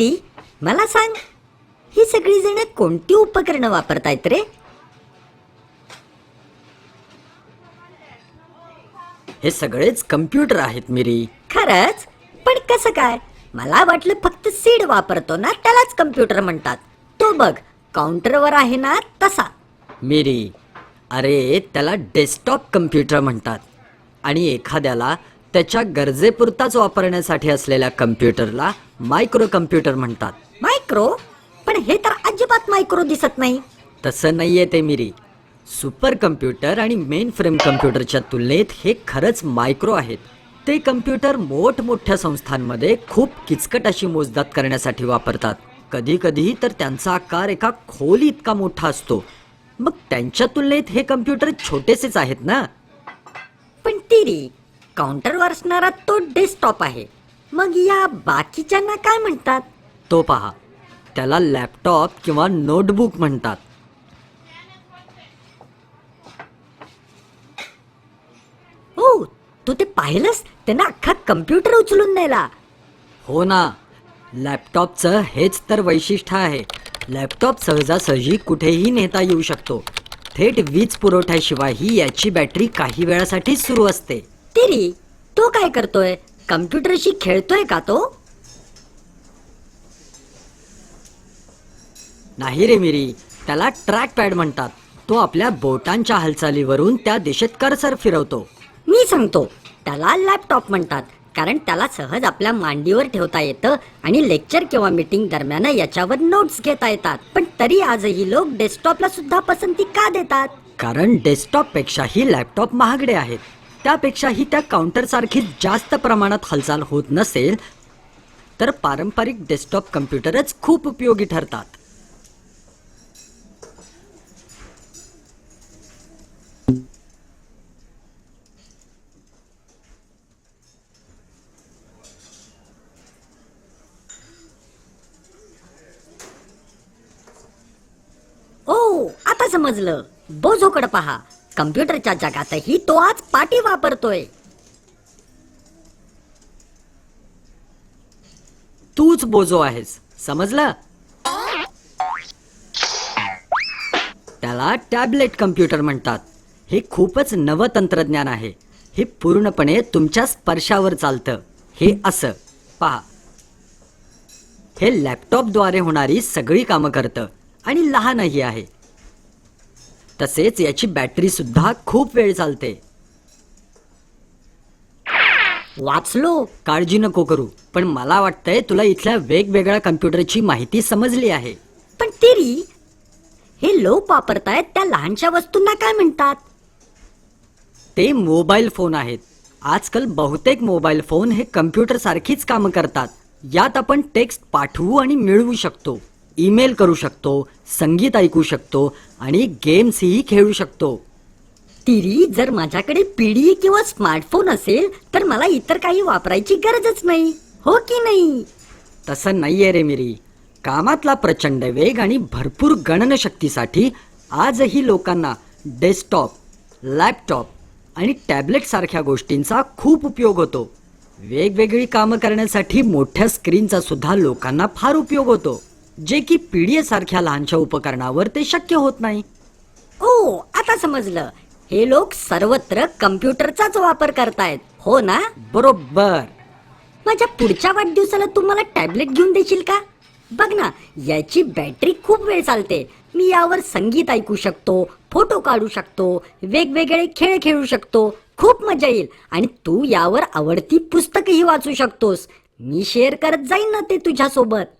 तिरी, मला सांग, ही सगळी जण कोणती उपकरणं वापरतायत रे? हे सगळेच कम्प्युटर आहेत मिरी. खरंच? पण कसं काय? मला वाटलं फक्त सीड वापरतो ना त्यालाच कम्प्युटर म्हणतात. तो बघ, काउंटरवर आहे ना तसा. मिरी, अरे त्याला डेस्कटॉप कम्प्युटर म्हणतात. आणि एखाद्याला त्याच्या गरजेपुरताच वापरण्यासाठी असलेल्या कम्प्युटरला मायक्रो कम्प्युटर म्हणतात. मायक्रो? पण हे तर अजिबात मायक्रो दिसत नाही. तसं नाहीये ते मिरी. सुपर कम्प्युटर आणि मेन फ्रेम कम्प्युटरच्या तुलनेत हे खरंच मायक्रो आहेत. ते कम्प्युटर मोठमोठ्या संस्थांमध्ये खूप किचकट अशी मोजदाद करण्यासाठी वापरतात. कधी कधी तर त्यांचा आकार एका खोली इतका मोठा असतो. मग त्यांच्या तुलनेत हे कम्प्युटर छोटेसेच आहेत ना. पण तिरी, काउंटरवर असणारा तो डेस्कटॉप आहे. मग या बाकीच्यांना काय म्हणतात? तो पहा, त्याला लॅपटॉप किंवा नोटबुक म्हणतात. हो, तू ते पाहिलंस? त्यांना अख्खा कम्प्युटर उचलून नेला. हो ना, लॅपटॉपचं हेच तर वैशिष्ट्य आहे. लॅपटॉप सहजासहजी कुठेही नेता येऊ शकतो. थेट वीज पुरवठ्याशिवायही याची बॅटरी काही वेळासाठी सुरू असते. तिरी, तो काय करतोय? कम्प्युटरशी खेळतोय का तो? नाही रे मिरी, त्याला ट्रॅक पॅड म्हणतात. तो आपल्या बोटांच्या हालचालीवरून त्या दिशेत कर्सर फिरवतो. मी सांगतो, त्याला लॅपटॉप म्हणतात, कारण त्याला सहज आपल्या मांडीवर ठेवता येतं आणि लेक्चर किंवा मीटिंग दरम्यान याच्यावर नोट्स घेता येतात. पण तरी आजही लोक डेस्कटॉपला सुद्धा पसंती का देतात? कारण डेस्कटॉप पेक्षाही लॅपटॉप महागडे आहेत. त्यापेक्षाही त्या काउंटर सारखी जास्त प्रमाणात हालचाल होत नसेल तर पारंपरिक डेस्कटॉप कम्प्युटरच खूप उपयोगी ठरतात. ओ, आता समजलं. बोझोकडे पहा, कम्प्युटरच्या जगातही तो आज पाटी वापरतोय. तूच बोजो आहेस, समजलं? त्याला टॅबलेट कम्प्युटर म्हणतात. हे खूपच नवं तंत्रज्ञान आहे. हे पूर्णपणे तुमच्या स्पर्शावर चालतं. हे असं पहा, हे लॅपटॉपद्वारे होणारी सगळी कामं करतं आणि लहानही आहे. तसेच याची बॅटरी सुद्धा खूप वेळ चालते. वाचलो. काळजी नको करू, पण मला वाटतंय तुला इथल्या वेगवेगळ्या कम्प्युटरची माहिती समजली आहे. पण तिरी, हे लोक वापरतायत त्या लहानशा वस्तूंना काय म्हणतात? ते मोबाईल फोन आहेत. आजकाल बहुतेक मोबाईल फोन हे कम्प्युटर सारखीच कामं करतात. यात आपण टेक्स्ट पाठवू आणि मिळवू शकतो, ईमेल करू शकतो, संगीत ऐकू शकतो आणि गेम्सही खेळू शकतो. तिरी, जर माझ्याकडे पीडी किंवा स्मार्टफोन असेल तर मला इतर काही वापरायची गरजच नाही, हो की नाही? तसं नाहीये रे मिरी. कामातला प्रचंड वेग आणि भरपूर गणनशक्तीसाठी आजही लोकांना डेस्कटॉप, लॅपटॉप आणि टॅबलेट सारख्या गोष्टींचा खूप उपयोग होतो. वेगवेगळी कामं करण्यासाठी मोठ्या स्क्रीनचा सुद्धा लोकांना फार उपयोग होतो, जे की पीडीए सारख्या लहानशा उपकरणावर ते शक्य होत नाही. ओ, आता समजलं. हे लोक सर्वत्र कम्प्युटरचाच वापर करतायत, हो ना? बरोबर. माझ्या पुढच्या वाढदिवसाला तू मला टॅबलेट घेऊन देशील का? बघ ना, याची बॅटरी खूप वेळ चालते. मी यावर संगीत ऐकू शकतो, फोटो काढू शकतो, वेगवेगळे खेळ खेळू शकतो. खूप मजा येईल. आणि तू यावर आवडती पुस्तकही वाचू शकतोस. मी शेअर करत जाईन ना ते तुझ्यासोबत.